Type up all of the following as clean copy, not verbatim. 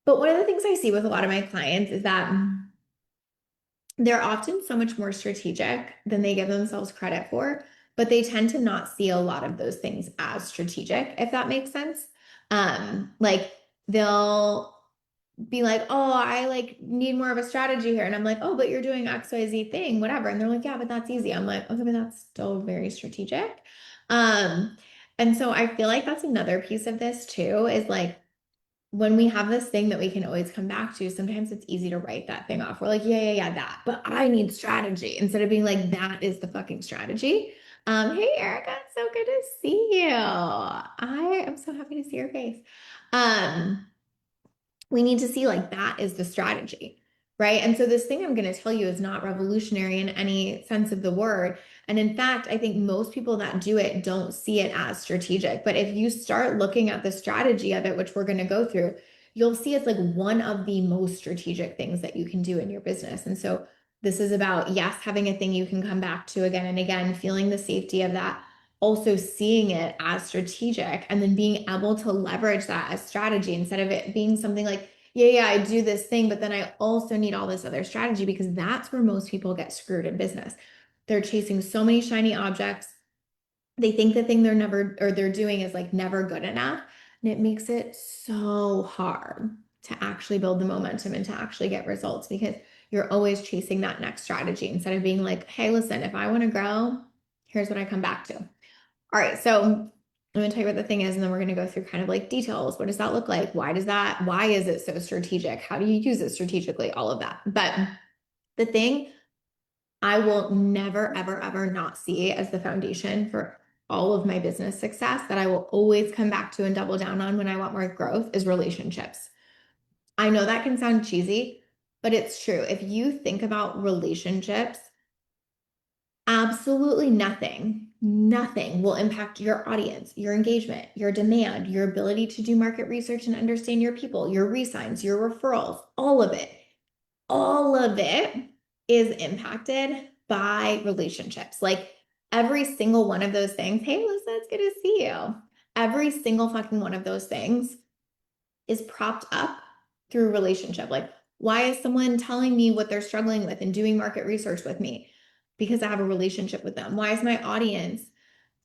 But one of the things I see with a lot of my clients is that they're often so much more strategic than they give themselves credit for, but they tend to not see a lot of those things as strategic, if that makes sense. Like they'll be like, oh, I like need more of a strategy here. And I'm like, oh, but you're doing XYZ thing, whatever. And they're like, yeah, but that's easy. I'm like, okay, but that's still very strategic. Um, and so I feel like that's another piece of this too, is like when we have this thing that we can always come back to, sometimes it's easy to write that thing off. We're like, yeah, that, but I need strategy instead of being like, that is the fucking strategy. Hey, Erica, it's so good to see you. I am so happy to see your face. Um, we need to see like that is the strategy, right? And so this thing I'm going to tell you is not revolutionary in any sense of the word. And in fact, I think most people that do it don't see it as strategic. But if you start looking at the strategy of it, which we're going to go through, you'll see it's like one of the most strategic things that you can do in your business. And so this is about, yes, having a thing you can come back to again and again, feeling the safety of that, also seeing it as strategic and then being able to leverage that as strategy instead of it being something like, yeah, I do this thing, but then I also need all this other strategy because that's where most people get screwed in business. They're chasing so many shiny objects. They think the thing they're doing is like never good enough. And it makes it so hard to actually build the momentum and to actually get results because you're always chasing that next strategy instead of being like, hey, listen, if I want to grow, here's what I come back to. All right, so I'm going to tell you what the thing is, and then we're going to go through kind of like details. What does that look like? Why is it so strategic? How do you use it strategically? All of that. But the thing I will never, ever, ever not see as the foundation for all of my business success that I will always come back to and double down on when I want more growth is relationships. I know that can sound cheesy, but it's true. If you think about relationships, absolutely nothing will impact your audience, your engagement, your demand, your ability to do market research and understand your people, your resigns, your referrals, all of it. All of it is impacted by relationships. Like every single one of those things. Hey, Melissa, it's good to see you. Every single fucking one of those things is propped up through relationship. Like, why is someone telling me what they're struggling with and doing market research with me? Because I have a relationship with them. Why is my audience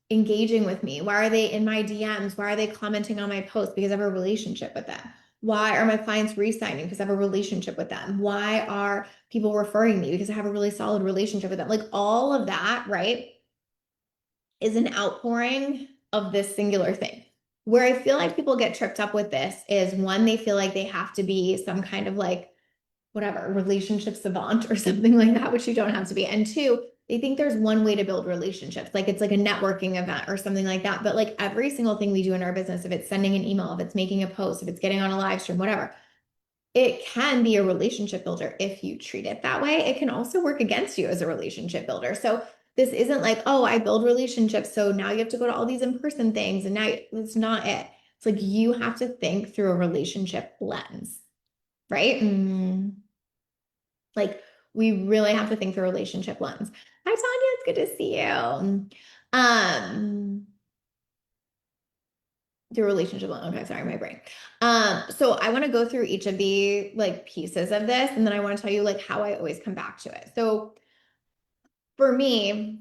engaging with me? Why are they in my DMs? Why are they commenting on my posts? Because I have a relationship with them. Why are my clients re-signing? Because I have a relationship with them. Why are people referring me? Because I have a really solid relationship with them. Like all of that, right, is an outpouring of this singular thing. Where I feel like people get tripped up with this is one, they feel like they have to be some kind of like whatever relationship savant or something like that, which you don't have to be. And two, they think there's one way to build relationships, like it's like a networking event or something like that. But like every single thing we do in our business, if it's sending an email, if it's making a post, if it's getting on a live stream, whatever, it can be a relationship builder if you treat it that way. It can also work against you as a relationship builder. So this isn't like, oh, I build relationships, so now you have to go to all these in-person things, and now that's not it. It's like you have to think through a relationship lens, right? Like we really have to think through relationship lens. Hi, Tanya, it's good to see you. The relationship lens. Okay, sorry, my brain. So I want to go through each of the like pieces of this, and then I want to tell you like how I always come back to it. So for me,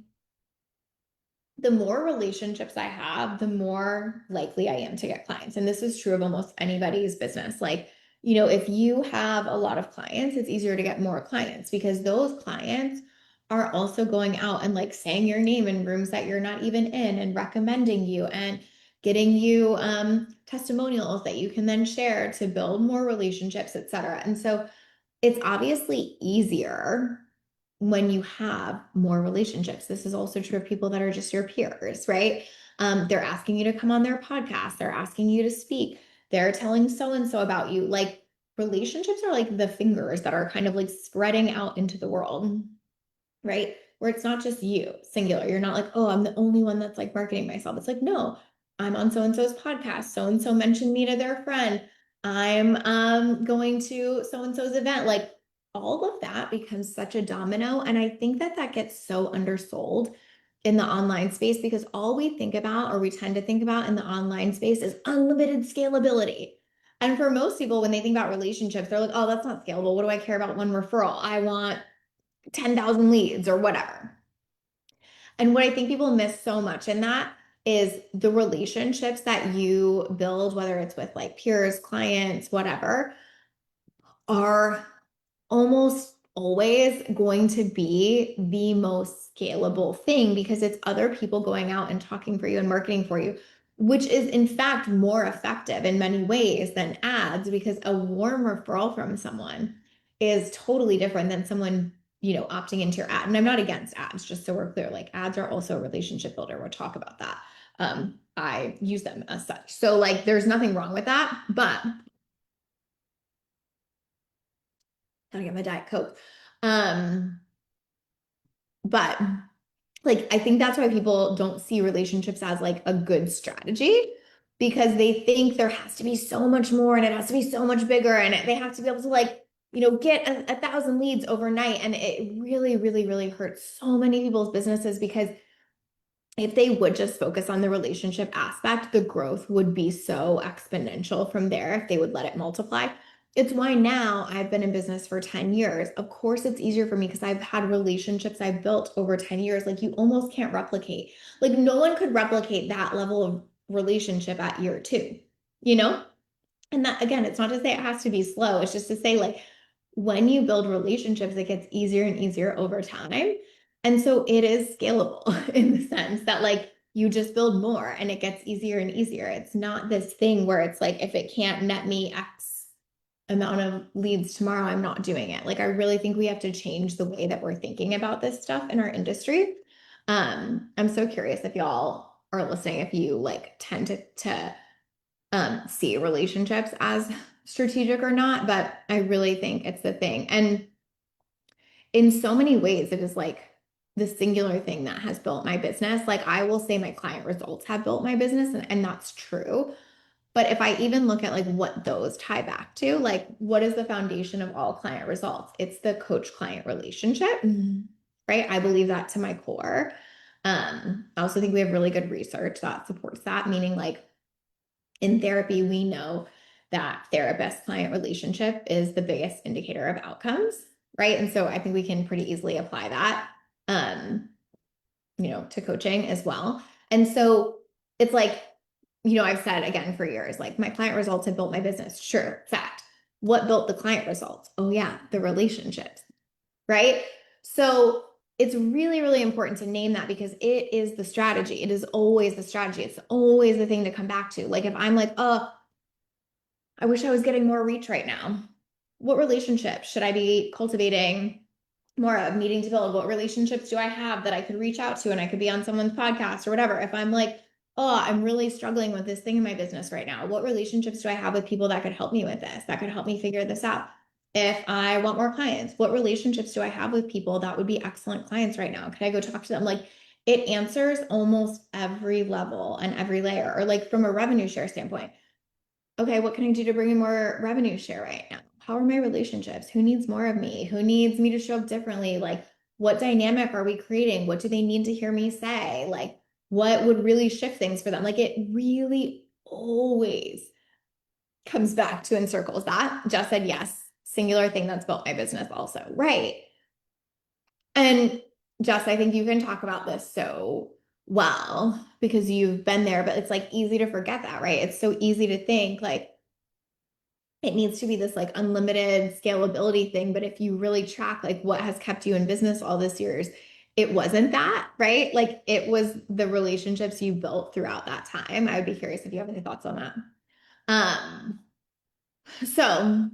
the more relationships I have, the more likely I am to get clients. And this is true of almost anybody's business. Like, if you have a lot of clients, it's easier to get more clients because those clients are also going out and like saying your name in rooms that you're not even in and recommending you and getting you testimonials that you can then share to build more relationships, etc. And so it's obviously easier when you have more relationships. This is also true of people that are just your peers, right? They're asking you to come on their podcast, they're asking you to speak, they're telling so and so about you. Like relationships are like the fingers that are kind of like spreading out into the world, right? Where it's not just you, singular. You're not like, oh, I'm the only one that's like marketing myself. It's like, no, I'm on so and so's podcast. So and so mentioned me to their friend. I'm going to so and so's event. Like all of that becomes such a domino. And I think that that gets so undersold in the online space because all we think about or we tend to think about in the online space is unlimited scalability. And for most people, when they think about relationships, they're like, oh, that's not scalable. What do I care about one referral? I want 10,000 leads or whatever. And what I think people miss so much in that is the relationships that you build, whether it's with like peers, clients, whatever, are almost always going to be the most scalable thing because it's other people going out and talking for you and marketing for you, which is in fact more effective in many ways than ads because a warm referral from someone is totally different than someone, opting into your ad. And I'm not against ads, just so we're clear. Like ads are also a relationship builder. We'll talk about that. I use them as such. So like there's nothing wrong with that, but gotta get my Diet Coke. Um, but like I think that's why people don't see relationships as like a good strategy because they think there has to be so much more and it has to be so much bigger and they have to be able to like, get a thousand leads overnight. And it really, really, really hurts so many people's businesses because if they would just focus on the relationship aspect, the growth would be so exponential from there if they would let it multiply. It's why now I've been in business for 10 years. Of course, it's easier for me because I've had relationships I've built over 10 years. Like you almost can't replicate. Like no one could replicate that level of relationship at year two, you know? And that, again, it's not to say it has to be slow. It's just to say, like, when you build relationships, it gets easier and easier over time. And so it is scalable in the sense that, like, you just build more and it gets easier and easier. It's not this thing where it's like, if it can't net me X amount of leads tomorrow, I'm not doing it. Like, I really think we have to change the way that we're thinking about this stuff in our industry. I'm so curious if y'all are listening, if you like tend to see relationships as strategic or not, but I really think it's the thing. And in so many ways, it is like the singular thing that has built my business. Like I will say my client results have built my business, and that's true. But if I even look at like what those tie back to, like what is the foundation of all client results? It's the coach client relationship, right? I believe that to my core. I also think we have really good research that supports that, meaning like in therapy, we know that therapist client relationship is the biggest indicator of outcomes, right? And so I think we can pretty easily apply that, um, to coaching as well. And so it's like, I've said again for years, like my client results have built my business. Sure, fact. What built the client results? Oh, yeah, the relationships, right? So it's really, really important to name that because it is the strategy. It is always the strategy. It's always the thing to come back to. Like if I'm like, oh, I wish I was getting more reach right now. What relationships should I be cultivating more of, needing to build? What relationships do I have that I could reach out to and I could be on someone's podcast or whatever? If I'm like, oh, I'm really struggling with this thing in my business right now, what relationships do I have with people that could help me with this, that could help me figure this out? If I want more clients, what relationships do I have with people that would be excellent clients right now? Could I go talk to them? Like it answers almost every level and every layer, or like from a revenue share standpoint. Okay, what can I do to bring in more revenue share right now? How are my relationships? Who needs more of me? Who needs me to show up differently? Like, what dynamic are we creating? What do they need to hear me say? Like, what would really shift things for them? Like, it really always comes back to and circles that. Just said yes, singular thing that's built my business, also. Right. And Jess, I think you can talk about this so well because you've been there, but it's like easy to forget that, right? It's so easy to think like, it needs to be this like unlimited scalability thing. But if you really track like what has kept you in business all these years, it wasn't that, right? Like it was the relationships you built throughout that time. I would be curious if you have any thoughts on that. Um, so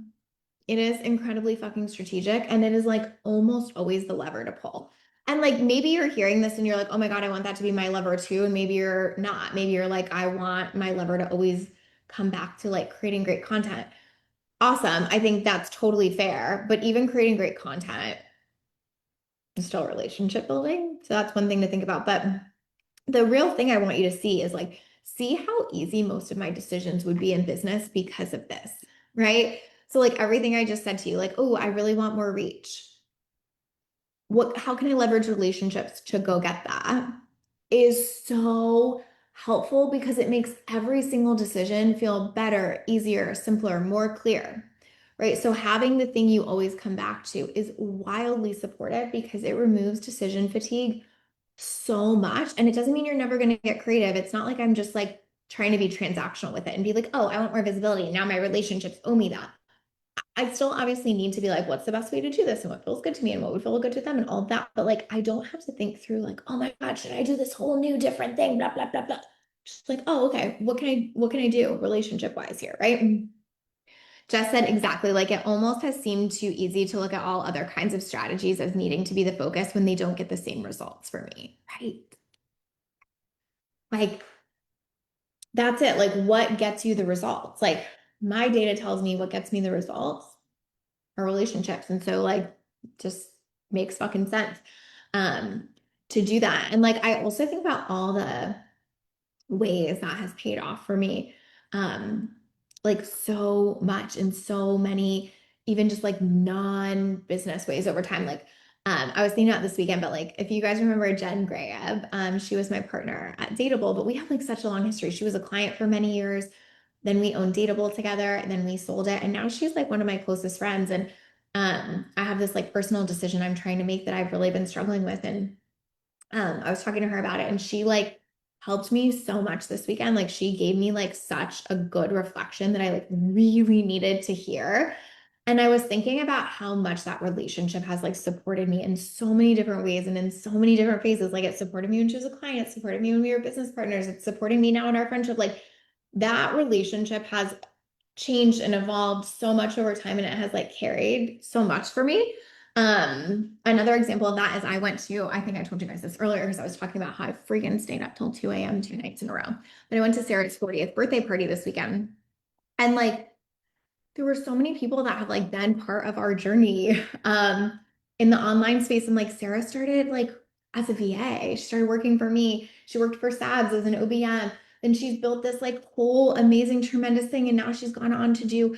it is incredibly fucking strategic and it is like almost always the lever to pull. And like maybe you're hearing this and you're like, oh my God, I want that to be my lever too. And maybe you're not. Maybe you're like, I want my lever to always come back to like creating great content. Awesome. I think that's totally fair. But even creating great content is still relationship building. So that's one thing to think about. But the real thing I want you to see is like, see how easy most of my decisions would be in business because of this, right? So like everything I just said to you, like, oh, I really want more reach. How can I leverage relationships to go get that? Is so helpful because it makes every single decision feel better, easier, simpler, more clear. Right? So having the thing you always come back to is wildly supportive because it removes decision fatigue so much. And it doesn't mean you're never going to get creative. It's not like I'm just like trying to be transactional with it and be like, oh, I want more visibility. Now my relationships owe me that. I still obviously need to be like, what's the best way to do this and what feels good to me and what would feel good to them and all of that. But like, I don't have to think through like, oh my God, should I do this whole new different thing? Blah, blah, blah, blah. Just like, oh, okay, what can I do relationship wise here? Right. Jess said exactly like it almost has seemed too easy to look at all other kinds of strategies as needing to be the focus when they don't get the same results for me. Right. Like, that's it. Like, what gets you the results? Like, my data tells me what gets me the results are relationships. And so, like, just makes fucking sense um, to do that. And like, I also think about all the ways that has paid off for me. Um, like so much in so many, even just like non-business ways over time. Like, I was thinking about this weekend, but like, if you guys remember Jen Graham, she was my partner at Dateable, but we have like such a long history. She was a client for many years. Then we owned Dateable together, and then we sold it. And now she's like one of my closest friends. And I have this like personal decision I'm trying to make that I've really been struggling with. And I was talking to her about it and she like helped me so much this weekend. Like she gave me like such a good reflection that I like really needed to hear. And I was thinking about how much that relationship has like supported me in so many different ways and in so many different phases. Like it supported me when she was a client, it supported me when we were business partners, it's supporting me now in our friendship. Like that relationship has changed and evolved so much over time and it has like carried so much for me. Another example of that is I went to, I think I told you guys this earlier because I was talking about how I freaking stayed up till 2 a.m. 2 nights in a row. But I went to Sarah's 40th birthday party this weekend. And like there were so many people that have like been part of our journey in the online space. And like Sarah started like as a VA. She started working for me. She worked for SABS as an OBM. Then she's built this like whole amazing, tremendous thing. And now she's gone on to do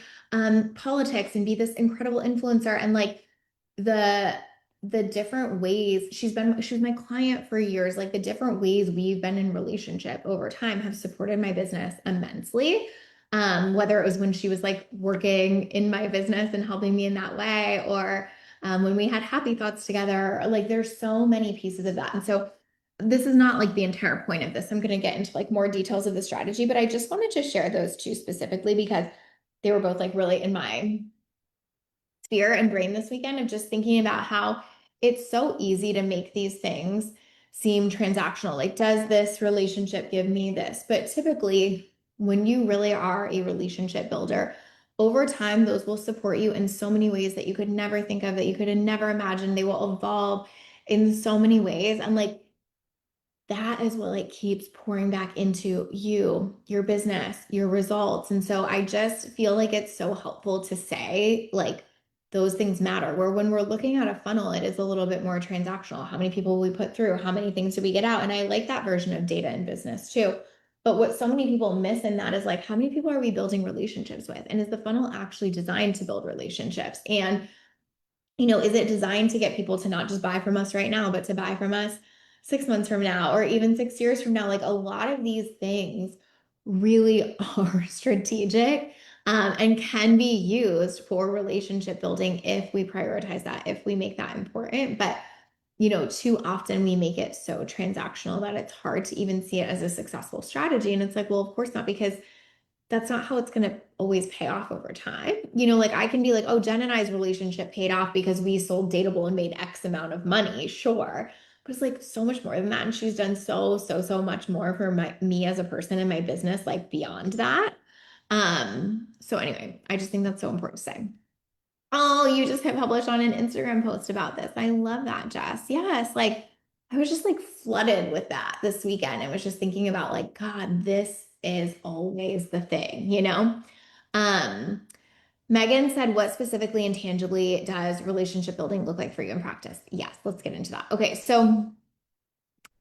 politics and be this incredible influencer. And like the the different ways she was my client for years, like the different ways we've been in relationship over time have supported my business immensely. Whether it was when she was like working in my business and helping me in that way, or when we had happy thoughts together, like there's so many pieces of that. And so this is not like the entire point of this. I'm going to get into like more details of the strategy, but I just wanted to share those two specifically because they were both like really in my sphere and brain this weekend of just thinking about how it's so easy to make these things seem transactional. Like, does this relationship give me this? But typically, when you really are a relationship builder, over time, those will support you in so many ways that you could never think of, that you could have never imagined. They will evolve in so many ways. And like, that is what like keeps pouring back into you, your business, your results. And so I just feel like it's so helpful to say like those things matter. Where when we're looking at a funnel, it is a little bit more transactional. How many people we put through? How many things do we get out? And I like that version of data in business too. But what so many people miss in that is like, how many people are we building relationships with? And is the funnel actually designed to build relationships? And is it designed to get people to not just buy from us right now, but to buy from us 6 months from now or even 6 years from now? Like a lot of these things really are strategic and can be used for relationship building if we prioritize that, if we make that important. But too often we make it so transactional that it's hard to even see it as a successful strategy. And it's like, well, of course not, because that's not how it's going to always pay off over time. Like I can be like, oh, Jen and I's relationship paid off because we sold Dateable and made X amount of money. Sure. But it's like so much more than that. And she's done so much more for me as a person and my business, like beyond that. So anyway, I just think that's so important to say. Oh, you just hit publish on an Instagram post about this. I love that, Jess. Yes, like I was just like flooded with that this weekend. I was just thinking about like, God, this is always the thing. Um, Megan said, what specifically and tangibly does relationship building look like for you in practice? Yes, let's get into that. Okay, so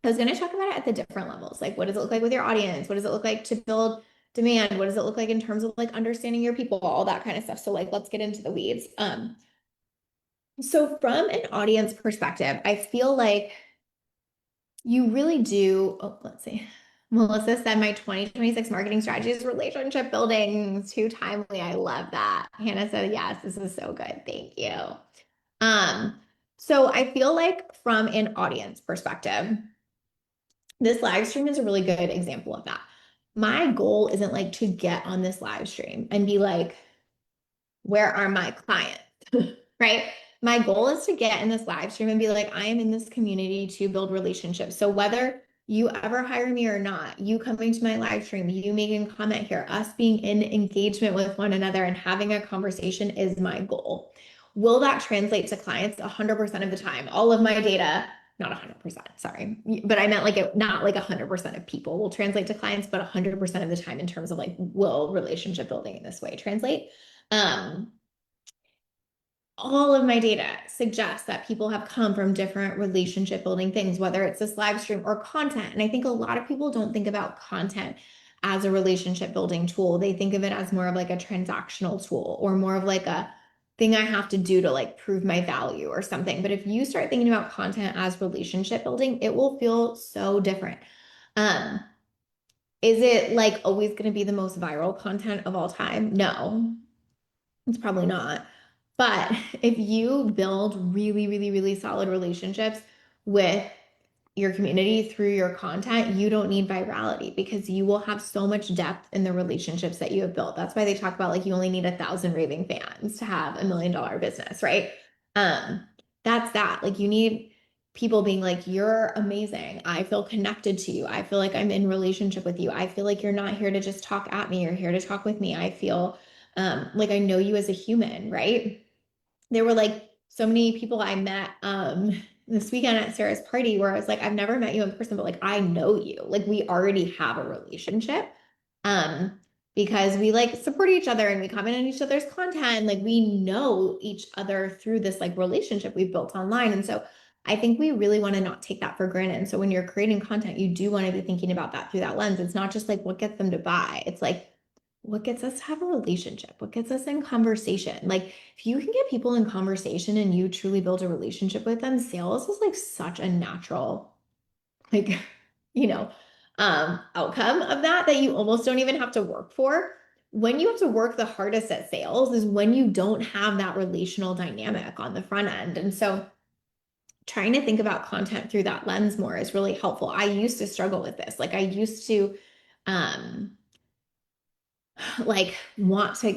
I was going to talk about it at the different levels. Like, what does it look like with your audience? What does it look like to build demand? What does it look like in terms of like understanding your people, all that kind of stuff. So like, let's get into the weeds. So from an audience perspective, I feel like you really do. Oh, let's see. Melissa said my 2026 marketing strategy is relationship building. Too timely. I love that. Hannah said, yes, this is so good. Thank you. Um, so I feel like from an audience perspective, this live stream is a really good example of that. My goal isn't like to get on this live stream and be like, where are my clients? Right? My goal is to get in this live stream and be like, I am in this community to build relationships. So whether you ever hire me or not, you coming to my live stream, you making a comment here, us being in engagement with one another and having a conversation is my goal. Will that translate to clients 100% of the time? All of my data, not 100%, sorry, but I meant like not like 100% of people will translate to clients, but 100% of the time in terms of like, will relationship building in this way translate? Um, all of my data suggests that people have come from different relationship building things, whether it's this live stream or content. And I think a lot of people don't think about content as a relationship building tool. They think of it as more of like a transactional tool or more of like a thing I have to do to like prove my value or something. But if you start thinking about content as relationship building, it will feel so different. Um, is it like always going to be the most viral content of all time? No, it's probably not. But if you build really, really, really solid relationships with your community through your content, you don't need virality because you will have so much depth in the relationships that you have built. That's why they talk about like you only need 1,000 raving fans to have $1 million business, right? Um, that's that. Like you need people being like, you're amazing. I feel connected to you. I feel like I'm in relationship with you. I feel like you're not here to just talk at me. You're here to talk with me. I feel like I know you as a human, right? There were like so many people I met this weekend at Sarah's party where I was like, I've never met you in person, but like I know you. Like we already have a relationship. Um, because we like support each other and we comment on each other's content. Like we know each other through this like relationship we've built online. And so I think we really want to not take that for granted. And so when you're creating content, you do want to be thinking about that through that lens. It's not just like what gets them to buy. It's like what gets us to have a relationship, what gets us in conversation. Like if you can get people in conversation and you truly build a relationship with them, sales is like such a natural, like, you know, outcome of that you almost don't even have to work for. When you have to work the hardest at sales is when you don't have that relational dynamic on the front end. And so trying to think about content through that lens more is really helpful. I used to struggle with this. Like I used to um like want to,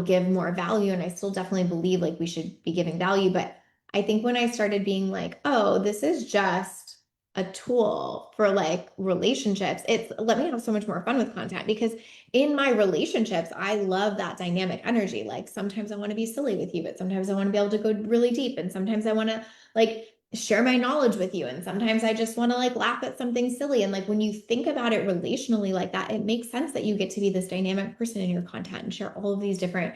give more value. And I still definitely believe like we should be giving value. But I think when I started being like, oh, this is just a tool for like relationships, it's let me have so much more fun with content because in my relationships, I love that dynamic energy. Like sometimes I want to be silly with you, but sometimes I want to be able to go really deep. And sometimes I want to like share my knowledge with you. And sometimes I just want to like laugh at something silly. And like when you think about it relationally like that, it makes sense that you get to be this dynamic person in your content and share all of these different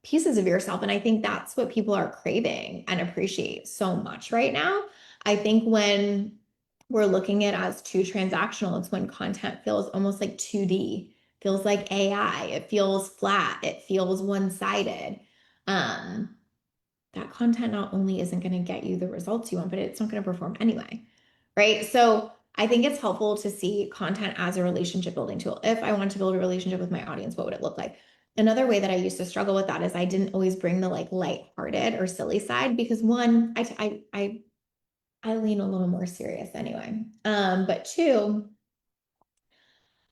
pieces of yourself. And I think that's what people are craving and appreciate so much right now. I think when we're looking at as too transactional, it's when content feels almost like 2D, feels like AI, it feels flat, it feels one-sided. Um, that content not only isn't going to get you the results you want, but it's not going to perform anyway. Right. So I think it's helpful to see content as a relationship building tool. If I want to build a relationship with my audience, what would it look like? Another way that I used to struggle with that is I didn't always bring the like lighthearted or silly side because one, I lean a little more serious anyway. But two,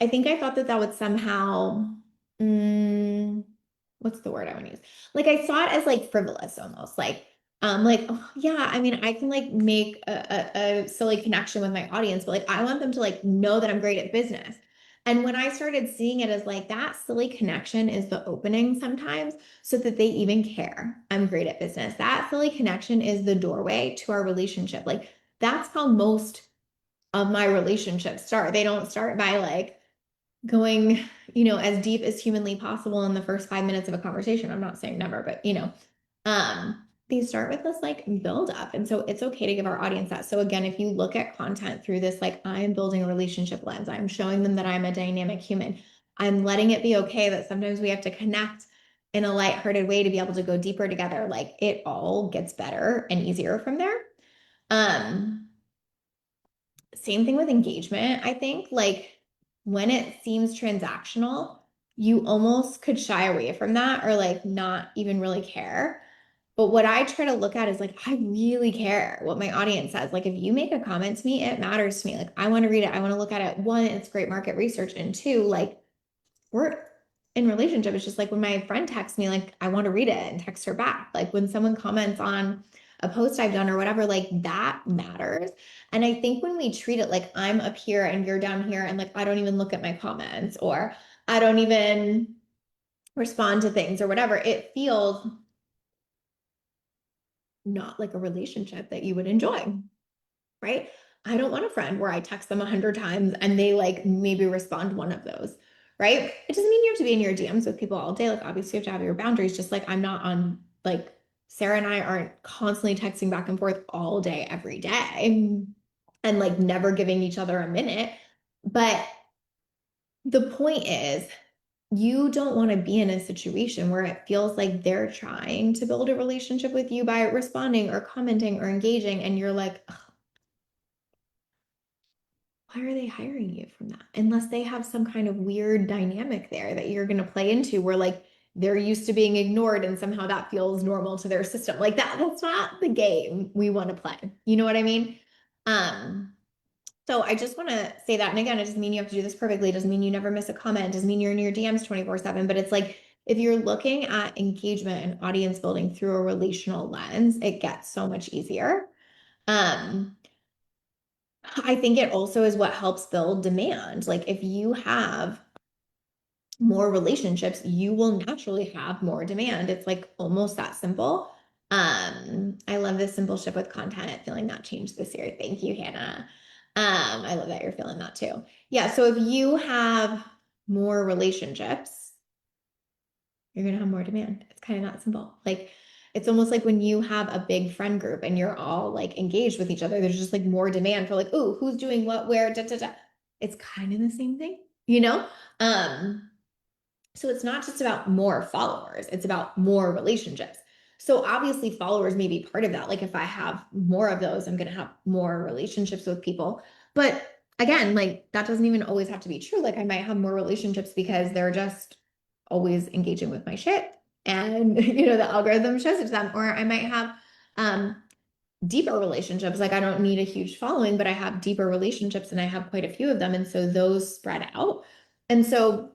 I think I thought that that would somehow, mm, what's the word I want to use? Like I saw it as like frivolous almost, like, oh, yeah, I mean, I can like make a silly connection with my audience, but like I want them to like know that I'm great at business. And when I started seeing it as like that silly connection is the opening sometimes so that they even care I'm great at business. That silly connection is the doorway to our relationship. Like that's how most of my relationships start. They don't start by like, going, as deep as humanly possible in the first 5 minutes of a conversation. I'm not saying never, but they start with this like build up. And so it's okay to give our audience that. So again, if you look at content through this, like I'm building a relationship lens, I'm showing them that I'm a dynamic human. I'm letting it be okay that sometimes we have to connect in a lighthearted way to be able to go deeper together. Like it all gets better and easier from there. Um, Same thing with engagement, I think. Like when it seems transactional, you almost could shy away from that or like not even really care. But what I try to look at is like, I really care what my audience says. Like, if you make a comment to me, it matters to me. Like, I want to read it. I want to look at it. One, it's great market research. And two, like, we're in relationship. It's just like when my friend texts me, like, I want to read it and text her back. Like, when someone comments on a post I've done or whatever, like, that matters. And I think when we treat it like I'm up here and you're down here, and like, I don't even look at my comments or I don't even respond to things or whatever, it feels not like a relationship that you would enjoy, right? I don't want a friend where I text them 100 times and they like maybe respond one of those, right? It doesn't mean you have to be in your DMs with people all day. Like, obviously, you have to have your boundaries. Just like I'm not on, like, Sarah and I aren't constantly texting back and forth all day, every day, and like never giving each other a minute. But the point is, you don't want to be in a situation where it feels like they're trying to build a relationship with you by responding or commenting or engaging. And you're like, why are they hiring you from that? Unless they have some kind of weird dynamic there that you're going to play into where like they're used to being ignored and somehow that feels normal to their system. Like that's not the game we want to play. You know what I mean? Um, so I just want to say that. And again, it doesn't mean you have to do this perfectly. It doesn't mean you never miss a comment. It doesn't mean you're in your DMs 24/7, but it's like if you're looking at engagement and audience building through a relational lens, it gets so much easier. Um, I think it also is what helps build demand. Like if you have more relationships, you will naturally have more demand. It's like almost that simple. I love this simple shift with content, feeling that change this year. Thank you, Hannah. I love that you're feeling that too. Yeah, so if you have more relationships, you're gonna have more demand. It's kind of that simple. Like it's almost like when you have a big friend group and you're all like engaged with each other, there's just like more demand for like, oh, who's doing what, where, da, da, da. It's kind of the same thing, you know? So it's not just about more followers, it's about more relationships. So obviously followers may be part of that. Like if I have more of those, I'm going to have more relationships with people. But again, like that doesn't even always have to be true. Like I might have more relationships because they're just always engaging with my shit and the algorithm shows it to them. Or I might have um deeper relationships. Like I don't need a huge following, but I have deeper relationships and I have quite a few of them. And so those spread out. And so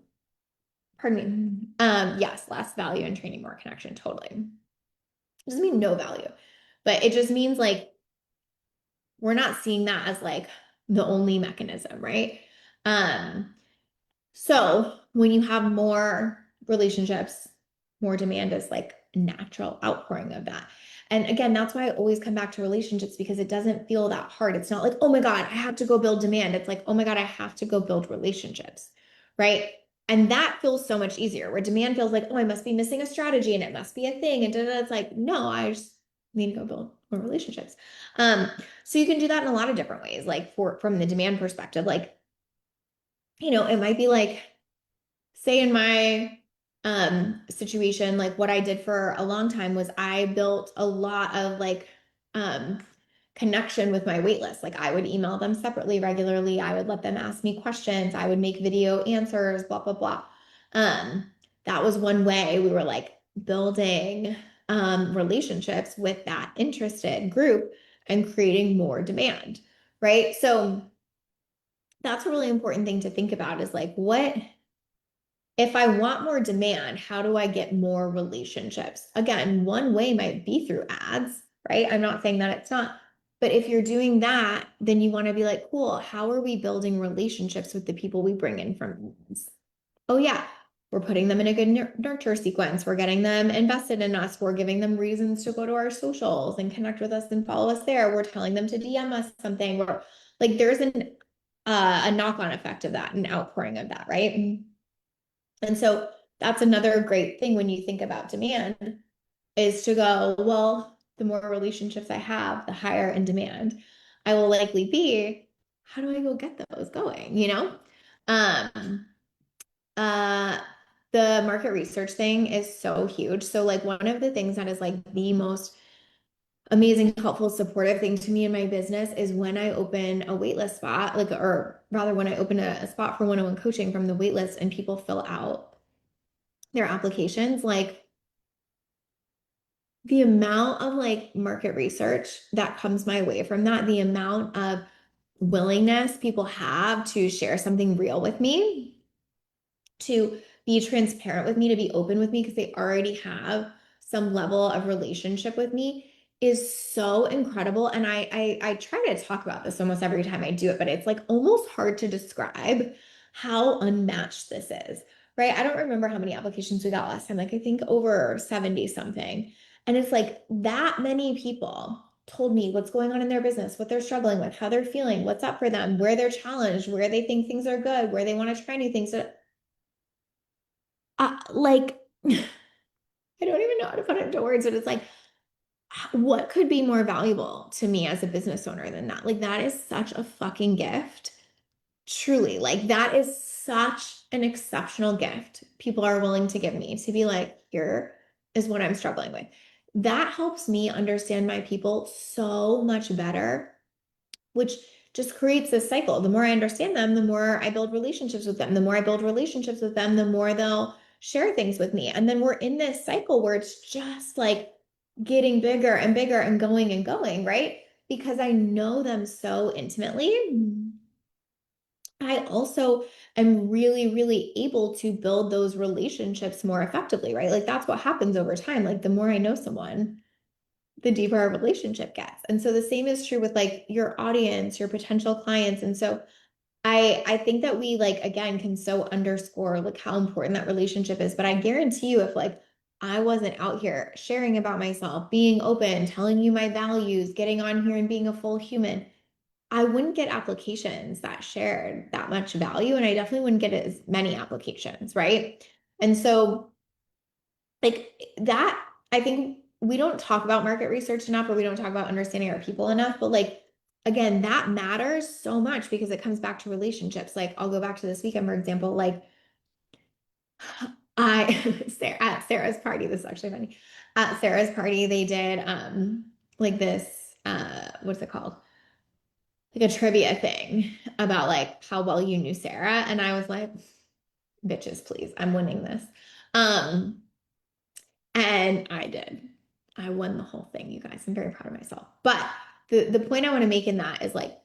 pardon me. Yes, less value and training more connection. Totally. It doesn't mean no value, but it just means like we're not seeing that as like the only mechanism, right? Um, so when you have more relationships, more demand is like a natural outpouring of that. And again, that's why I always come back to relationships because it doesn't feel that hard. It's not like, oh my God, I have to go build demand. It's like, oh my God, I have to go build relationships, right? And that feels so much easier. Where demand feels like, oh, I must be missing a strategy and it must be a thing. And da, da, da. It's like, no, I just need to go build more relationships. So you can do that in a lot of different ways, like from the demand perspective, like, it might be like, say in my situation, like what I did for a long time was I built a lot of like um connection with my wait list. Like I would email them separately regularly. I would let them ask me questions. I would make video answers, blah, blah, blah. That was one way we were like building relationships with that interested group and creating more demand, right? So that's a really important thing to think about is like, what if I want more demand, how do I get more relationships? Again, one way might be through ads, right? I'm not saying that it's not. But if you're doing that, then you want to be like, cool, how are we building relationships with the people we bring in from ads? Oh, yeah, we're putting them in a good nurture sequence. We're getting them invested in us. We're giving them reasons to go to our socials and connect with us and follow us there. We're telling them to DM us something. We're like, there's a knock-on effect of that, an outpouring of that, right? And so that's another great thing when you think about demand is to go, well, the more relationships I have, the higher in demand I will likely be. How do I go get those going? Um, uh, the market research thing is so huge. So like one of the things that is like the most amazing, helpful, supportive thing to me in my business is when I open a waitlist spot, like, or rather when I open a spot for one-on-one coaching from the waitlist and people fill out their applications, like the amount of like market research that comes my way from that, the amount of willingness people have to share something real with me, to be transparent with me, to be open with me because they already have some level of relationship with me is so incredible. And I try to talk about this almost every time I do it, but it's like almost hard to describe how unmatched this is, right? I don't remember how many applications we got last time, like I think over 70 something. And it's like that many people told me what's going on in their business, what they're struggling with, how they're feeling, what's up for them, where they're challenged, where they think things are good, where they want to try new things. Like, I don't even know how to put it into words, but it's like, what could be more valuable to me as a business owner than that? Like, that is such a fucking gift. Truly, like, that is such an exceptional gift people are willing to give me to be like, here is what I'm struggling with. That helps me understand my people so much better, which just creates this cycle. The more I understand them, the more I build relationships with them. The more I build relationships with them, the more they'll share things with me. And then we're in this cycle where it's just like getting bigger and bigger and going, right? Because I know them so intimately. I also am really, really able to build those relationships more effectively, right? Like that's what happens over time. Like the more I know someone, the deeper our relationship gets. And so the same is true with like your audience, your potential clients. And so I think that we like again can so underscore like how important that relationship is. But I guarantee you if like I wasn't out here sharing about myself, being open, telling you my values, getting on here and being a full human, I wouldn't get applications that shared that much value. And I definitely wouldn't get as many applications, right? And so like that, I think we don't talk about market research enough, or we don't talk about understanding our people enough, but like again, that matters so much because it comes back to relationships. Like I'll go back to this weekend, for example, like at Sarah's party, this is actually funny. At Sarah's party, they did like this what's it called? Like a trivia thing about like how well you knew Sarah. And I was like, bitches, please, I'm winning this. Um, And I did. I won the whole thing, you guys. I'm very proud of myself. But the point I want to make in that is like,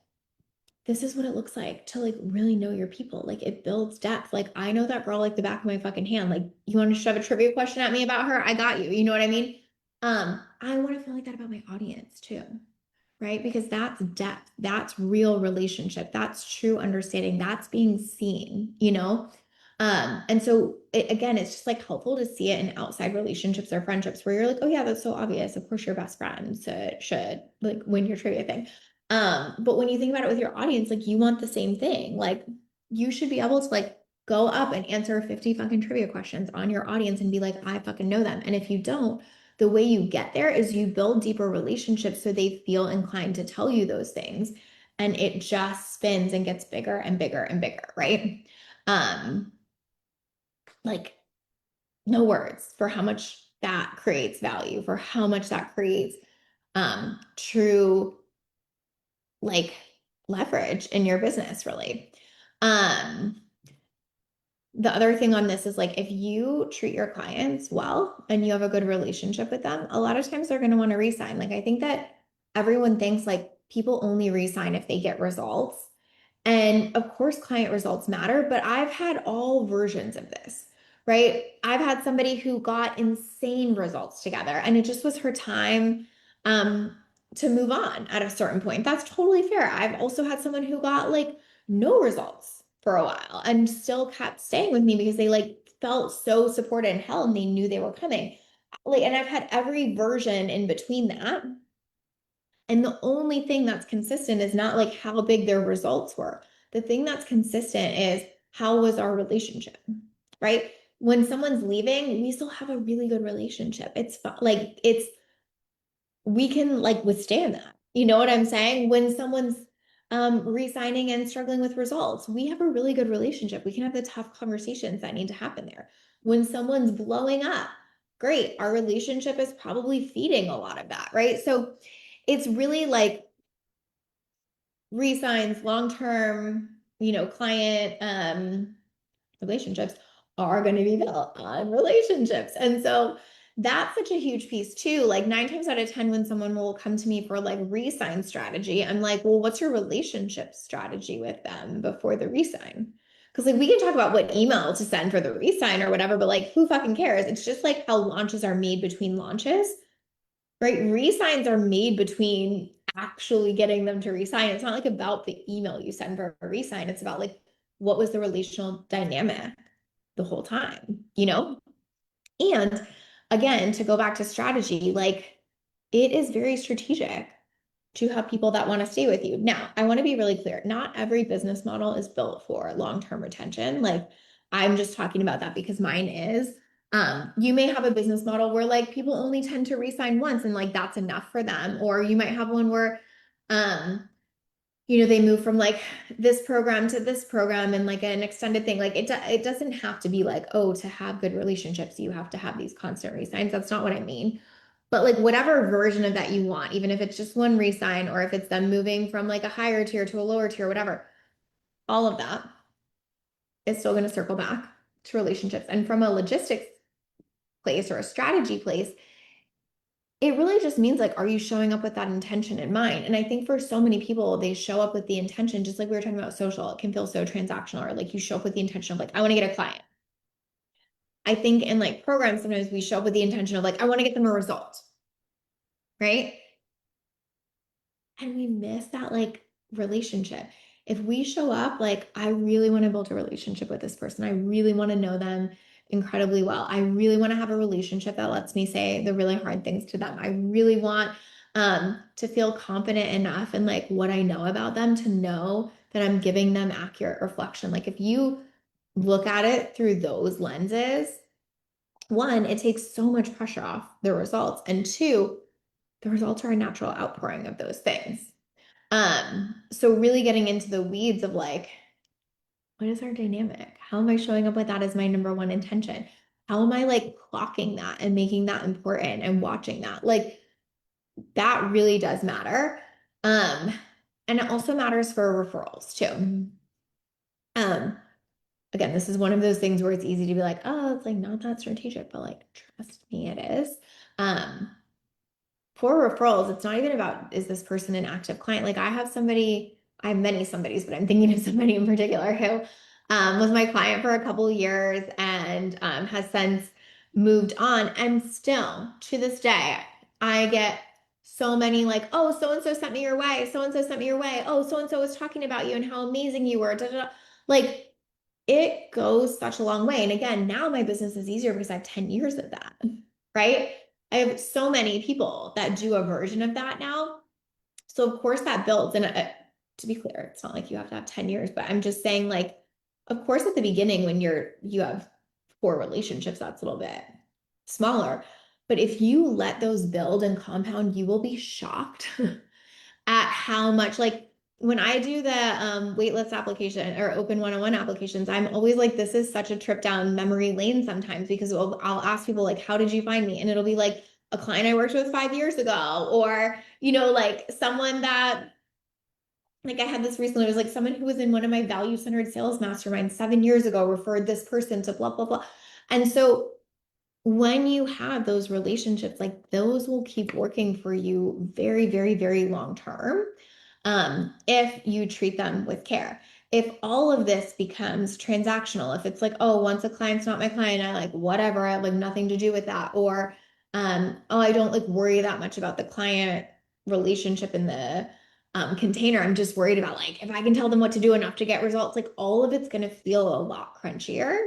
this is what it looks like to like really know your people. Like it builds depth. Like I know that girl like the back of my fucking hand. Like you want to shove a trivia question at me about her? I got you. You know what I mean? I want to feel like that about my audience too, right? Because that's depth, that's real relationship, that's true understanding, that's being seen, you know? And so again, it's just like helpful to see it in outside relationships or friendships where you're like, oh yeah, that's so obvious. Of course, your best friends should like win your trivia thing. But when you think about it with your audience, like you want the same thing. Like you should be able to like go up and answer 50 fucking trivia questions on your audience and be like, I fucking know them. And if you don't, the way you get there is you build deeper relationships so they feel inclined to tell you those things. And it just spins and gets bigger and bigger and bigger, right? Um, like no words for how much that creates value, for how much that creates true like leverage in your business, really. Um, the other thing on this is like if you treat your clients well and you have a good relationship with them, a lot of times they're going to want to resign. Like I think that everyone thinks like people only resign if they get results. And of course, client results matter, but I've had all versions of this, right? I've had somebody who got insane results together and it just was her time um, to move on at a certain point. That's totally fair. I've also had someone who got like no results for a while and still kept staying with me because they like felt so supported and held and they knew they were coming. Like, and I've had every version in between that. And the only thing that's consistent is not like how big their results were. The thing that's consistent is how was our relationship, right? When someone's leaving, we still have a really good relationship. It's like it's we can like withstand that. You know what I'm saying? When someone's resigning and struggling with results, we have a really good relationship. We can have the tough conversations that need to happen there. When someone's blowing up, great. Our relationship is probably feeding a lot of that, right? So it's really like re-signs, long-term, client relationships are going to be built on relationships. And so that's such a huge piece too. Like 9 times out of 10, when someone will come to me for like re-sign strategy, I'm like, well, what's your relationship strategy with them before the re-sign? Because like we can talk about what email to send for the re-sign or whatever, but like who fucking cares? It's just like how launches are made between launches, right? Re-signs are made between actually getting them to re-sign. It's not like about the email you send for a re-sign. It's about like what was the relational dynamic the whole time, you know? And again, to go back to strategy, like it is very strategic to have people that want to stay with you. Now, I want to be really clear. Not every business model is built for long-term retention. Like I'm just talking about that because mine is. You may have a business model where like people only tend to re-sign once and like that's enough for them. Or you might have one where they move from like this program to this program and like an extended thing. Like it doesn't have to be like, oh, to have good relationships, you have to have these constant resigns. That's not what I mean. But like whatever version of that you want, even if it's just one resign or if it's them moving from like a higher tier to a lower tier, whatever, all of that is still going to circle back to relationships. And from a logistics place or a strategy place, it really just means like, are you showing up with that intention in mind? And I think for so many people, they show up with the intention, just like we were talking about social, it can feel so transactional, or like you show up with the intention of like, I want to get a client. I think in like programs, sometimes we show up with the intention of like, I want to get them a result, right? And we miss that like relationship. If we show up like, I really want to build a relationship with this person, I really want to know them incredibly well. I really want to have a relationship that lets me say the really hard things to them. I really want to feel confident enough in like what I know about them to know that I'm giving them accurate reflection. Like if you look at it through those lenses, one, it takes so much pressure off the results. And two, the results are a natural outpouring of those things. So really getting into the weeds of like, what is our dynamic? How am I showing up with that as my number one intention? How am I like clocking that and making that important and watching that? Like that really does matter. Um, and it also matters for referrals too. Um, Again, this is one of those things where it's easy to be like, oh, it's like not that strategic, but like trust me, it is. Um, for referrals, it's not even about is this person an active client? Like I have many somebodies, but I'm thinking of somebody in particular who was my client for a couple of years and has since moved on. And still to this day, I get so many like, oh, so and so sent me your way. So and so sent me your way. Oh, so and so was talking about you and how amazing you were. Da, da, da. Like it goes such a long way. And again, now my business is easier because I have 10 years of that, right? I have so many people that do a version of that now. So of course that builds. And to be clear, it's not like you have to have 10 years, but I'm just saying like, of course at the beginning when you have 4 relationships, that's a little bit smaller. But if you let those build and compound, you will be shocked at how much like when I do the waitlist application or open one-on-one applications, I'm always like, this is such a trip down memory lane sometimes because I'll ask people like, how did you find me? And it'll be like a client I worked with 5 years ago, or like someone that like I had this recently, it was like someone who was in one of my value-centered sales masterminds 7 years ago referred this person to blah, blah, blah. And so when you have those relationships, like those will keep working for you very, very, very long term, if you treat them with care. If all of this becomes transactional, if it's like, oh, once a client's not my client, I like whatever, I have like nothing to do with that, or oh, I don't like worry that much about the client relationship in the container. I'm just worried about like if I can tell them what to do enough to get results, like all of it's going to feel a lot crunchier.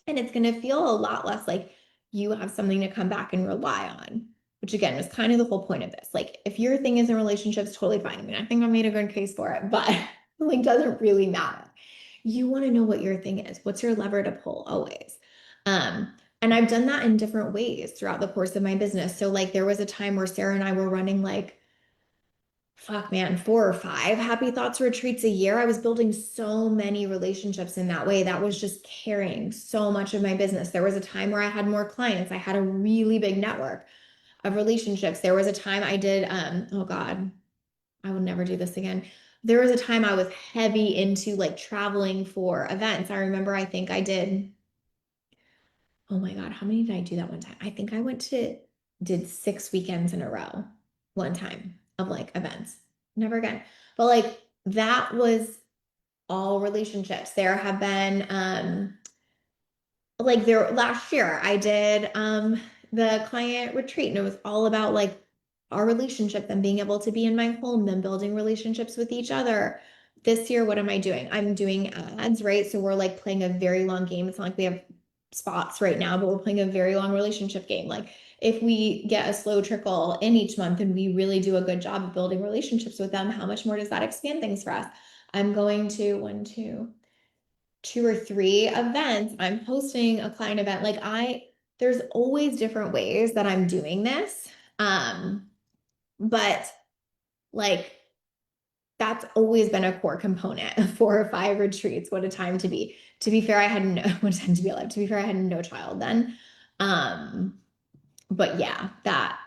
And it's going to feel a lot less like you have something to come back and rely on, which again was kind of the whole point of this. Like, if your thing is in relationships, totally fine. I mean, I think I made a good case for it, but like, doesn't really matter. You want to know what your thing is. What's your lever to pull always? And I've done that in different ways throughout the course of my business. So, like, there was a time where Sarah and I were running like fuck man, 4 or 5 happy thoughts retreats a year. I was building so many relationships in that way. That was just carrying so much of my business. There was a time where I had more clients. I had a really big network of relationships. There was a time I did, oh God, I would never do this again. There was a time I was heavy into like traveling for events. I remember I think I did, oh my God, how many did I do that one time? I think I did 6 weekends in a row one time of like events. Never again. But like that was all relationships. There have been like there last year I did the client retreat and it was all about like our relationship, them being able to be in my home, them building relationships with each other. This year, what am I doing? I'm doing ads, right? So we're like playing a very long game. It's not like we have spots right now, but we're playing a very long relationship game. Like if we get a slow trickle in each month and we really do a good job of building relationships with them, how much more does that expand things for us? I'm going to 2 or 3 events. I'm hosting a client event. There's always different ways that I'm doing this. But like, that's always been a core component of 4 or 5 retreats. What a time to be. To be fair, I had no, what a time to be alive. To be fair, I had no child then. Um, but yeah, that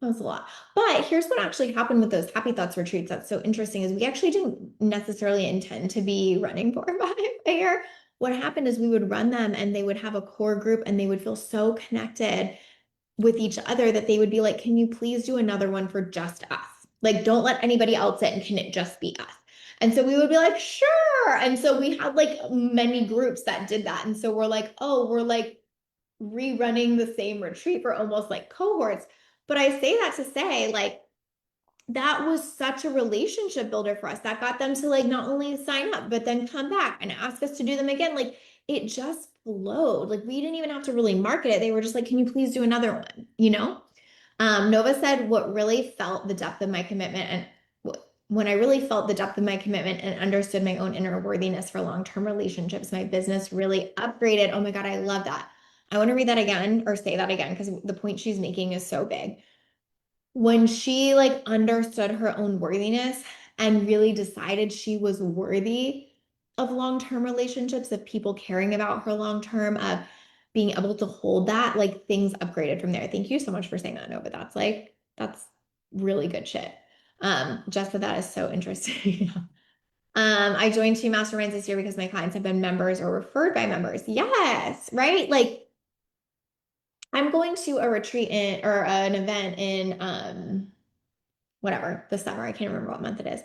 was a lot. But here's what actually happened with those happy thoughts retreats. That's so interesting is we actually didn't necessarily intend to be running 4 or 5 a year. What happened is we would run them and they would have a core group and they would feel so connected with each other that they would be like, can you please do another one for just us? Like, don't let anybody else in. Can it just be us? And so we would be like, sure. And so we had like many groups that did that. And so we're like, oh, we're like rerunning the same retreat for almost like cohorts. But I say that to say, like, that was such a relationship builder for us. That got them to like not only sign up, but then come back and ask us to do them again. Like, it just flowed. Like, we didn't even have to really market it. They were just like, can you please do another one? You know? Nova said, what really felt the depth of my commitment and when I really felt the depth of my commitment and understood my own inner worthiness for long-term relationships, my business really upgraded. Oh my God, I love that. I want to read that again or say that again because the point she's making is so big. When she like understood her own worthiness and really decided she was worthy of long-term relationships, of people caring about her long-term, of being able to hold that, like things upgraded from there. Thank you so much for saying that, Nova. That's really good shit. Jessica, that is so interesting. I joined 2 masterminds this year because my clients have been members or referred by members. Yes, right? Like I'm going to a retreat in or an event in whatever, the summer. I can't remember what month it is.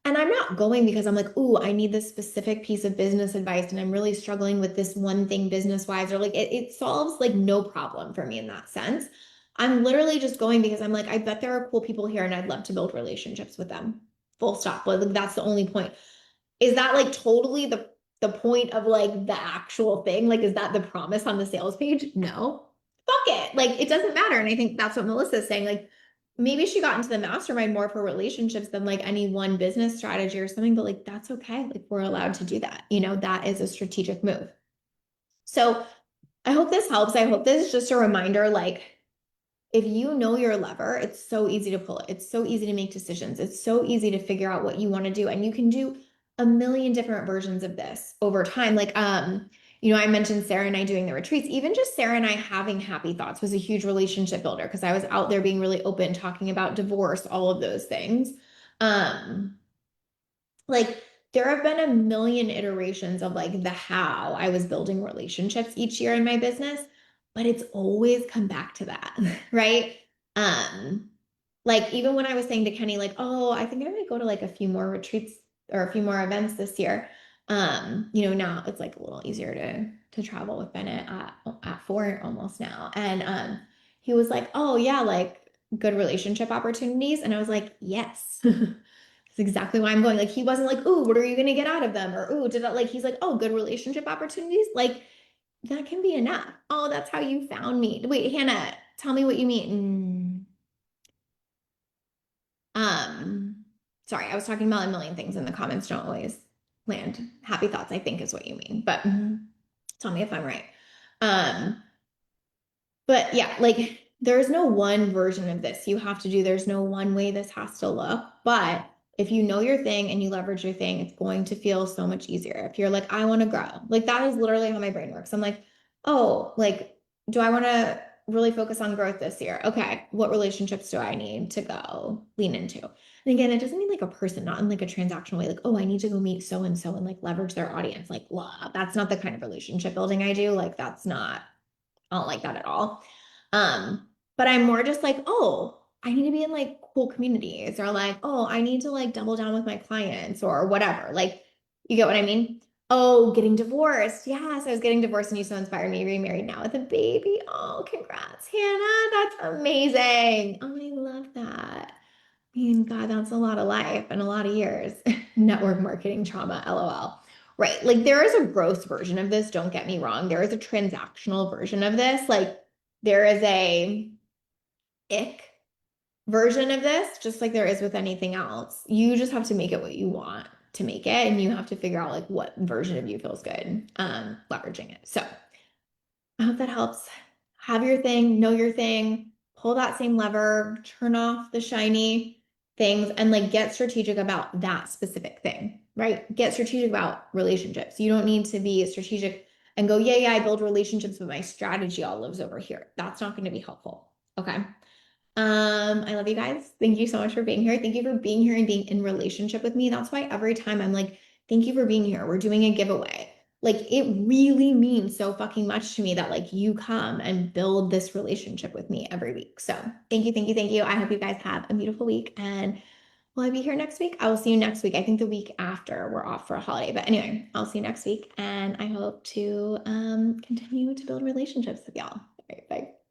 And I'm not going because I'm like, oh, I need this specific piece of business advice and I'm really struggling with this one thing business wise, or like it solves like no problem for me in that sense. I'm literally just going because I'm like, I bet there are cool people here and I'd love to build relationships with them. Full stop. Like that's the only point. Is that like totally the point of like the actual thing? Like, is that the promise on the sales page? No. Fuck it. Like, it doesn't matter. And I think that's what Melissa's saying. Like, maybe she got into the mastermind more for relationships than like any one business strategy or something, but like, that's okay. Like, we're allowed to do that. You know, that is a strategic move. So I hope this helps. I hope this is just a reminder, like, if you know your lever, it's so easy to pull it. It's so easy to make decisions. It's so easy to figure out what you want to do. And you can do a million different versions of this over time. I mentioned Sarah and I doing the retreats. Even just Sarah and I having happy thoughts was a huge relationship builder because I was out there being really open, talking about divorce, all of those things. Um, like there have been a million iterations of like the how I was building relationships each year in my business, but it's always come back to that, right? Um, like even when I was saying to Kenny, like, oh, I think I'm gonna go to like a few more retreats or a few more events this year. Now it's like a little easier to travel with Bennett at 4 almost now. And he was like, oh yeah, like good relationship opportunities. And I was like, yes. That's exactly why I'm going. Like he wasn't like, "Ooh, what are you gonna get out of them?" Or "Ooh, did I like?" He's like, "Oh, good relationship opportunities." Like that can be enough. Oh, that's how you found me. Wait, Hannah, tell me what you mean. Sorry, I was talking about a million things, and the comments don't always land. Happy thoughts, I think, is what you mean. But tell me if I'm right. Um, but yeah, like there's no one version of this you have to do. There's no one way this has to look. But if you know your thing and you leverage your thing, it's going to feel so much easier. If you're like, I want to grow, like that is literally how my brain works. I'm like, oh, like, do I want to really focus on growth this year? Okay, what relationships do I need to go lean into? And again, it doesn't mean like a person, not in like a transactional way, like, oh, I need to go meet so and so and like leverage their audience. Like, blah, that's not the kind of relationship building I do. Like, that's not, I don't like that at all. But I'm more just like, oh, I need to be in like cool communities, or like, oh, I need to like double down with my clients or whatever. Like, you get what I mean? Oh, getting divorced. Yes, I was getting divorced and you so inspired me to be married now with a baby. Oh, congrats, Hannah. That's amazing. Oh, I love that. I mean, God, that's a lot of life and a lot of years. Network marketing trauma, LOL. Right. Like there is a growth version of this. Don't get me wrong. There is a transactional version of this. Like there is a ick version of this, just like there is with anything else. You just have to make it what you want to make it. And you have to figure out like what version of you feels good leveraging it. So I hope that helps. Have your thing, know your thing, pull that same lever, turn off the shiny things, and like get strategic about that specific thing, right? Get strategic about relationships. You don't need to be strategic and go, yeah, I build relationships, but my strategy all lives over here. That's not going to be helpful. Okay. I love you guys. Thank you so much for being here. Thank you for being here and being in relationship with me. That's why every time I'm like, thank you for being here. We're doing a giveaway. Like it really means so fucking much to me that like you come and build this relationship with me every week. So thank you, thank you, thank you. I hope you guys have a beautiful week and will I be here next week? I will see you next week. I think the week after we're off for a holiday. But anyway, I'll see you next week and I hope to continue to build relationships with y'all. All right, bye.